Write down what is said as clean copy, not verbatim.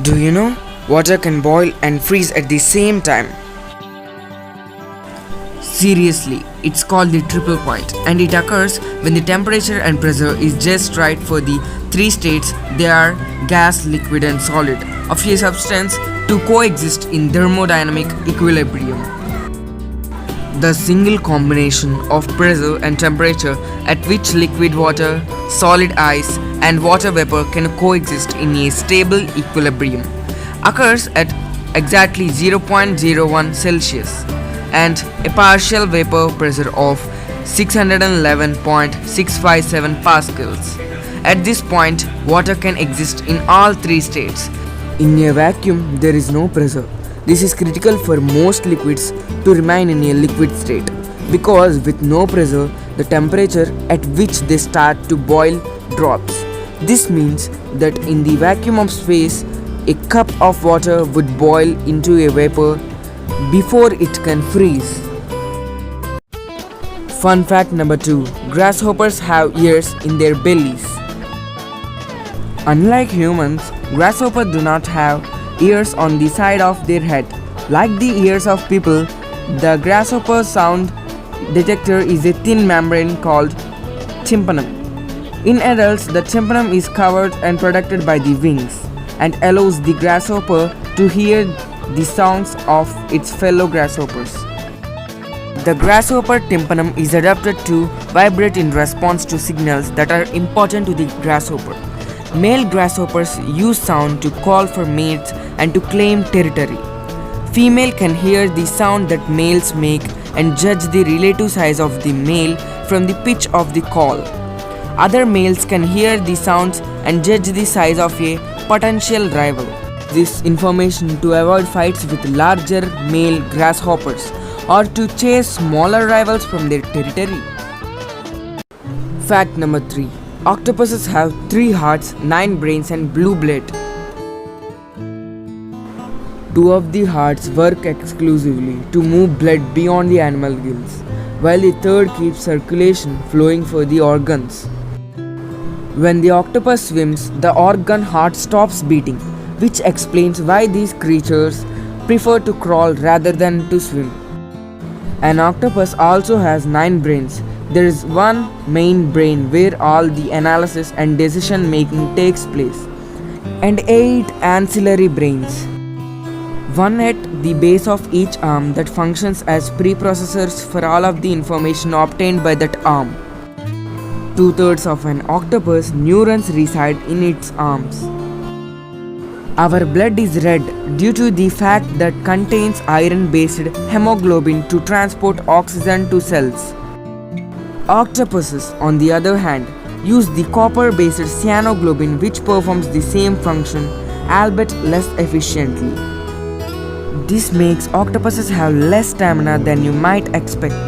Do you know? Water can boil and freeze at the same time. Seriously, it's called the triple point, and it occurs when the temperature and pressure is just right for the three states they are gas, liquid, and solid of a substance to coexist in thermodynamic equilibrium. The single combination of pressure and temperature at which liquid water, solid ice, and water vapor can coexist in a stable equilibrium occurs at exactly 0.01 Celsius and a partial vapor pressure of 611.657 pascals. At this point, water can exist in all three states. In a vacuum, there is no pressure. This is critical for most liquids to remain in a liquid state because with no pressure, the temperature at which they start to boil drops. This means that in the vacuum of space, a cup of water would boil into a vapor before it can freeze. Fun fact number 2. Grasshoppers have ears in their bellies. Unlike humans, grasshoppers do not have ears on the side of their head. Like the ears of people, the grasshopper sound detector is a thin membrane called tympanum. In adults, the tympanum is covered and protected by the wings and allows the grasshopper to hear the sounds of its fellow grasshoppers. The grasshopper tympanum is adapted to vibrate in response to signals that are important to the grasshopper. Male grasshoppers use sound to call for mates and to claim territory. Female can hear the sound that males make and judge the relative size of the male from the pitch of the call. Other males can hear the sounds and judge the size of a potential rival. This information to avoid fights with larger male grasshoppers or to chase smaller rivals from their territory. Fact number 3. Octopuses have 3 hearts, 9 brains and blue blood. 2 of the hearts work exclusively to move blood beyond the animal gills, while the third keeps circulation flowing for the organs. When the octopus swims, the organ heart stops beating, which explains why these creatures prefer to crawl rather than to swim. An octopus also has 9 brains. There is one main brain where all the analysis and decision making takes place, and 8 ancillary brains. One at the base of each arm that functions as preprocessors for all of the information obtained by that arm. 2/3 of an octopus neurons reside in its arms. Our blood is red due to the fact that contains iron-based hemoglobin to transport oxygen to cells. Octopuses, on the other hand, use the copper-based cyanoglobin which performs the same function, albeit less efficiently. This makes octopuses have less stamina than you might expect.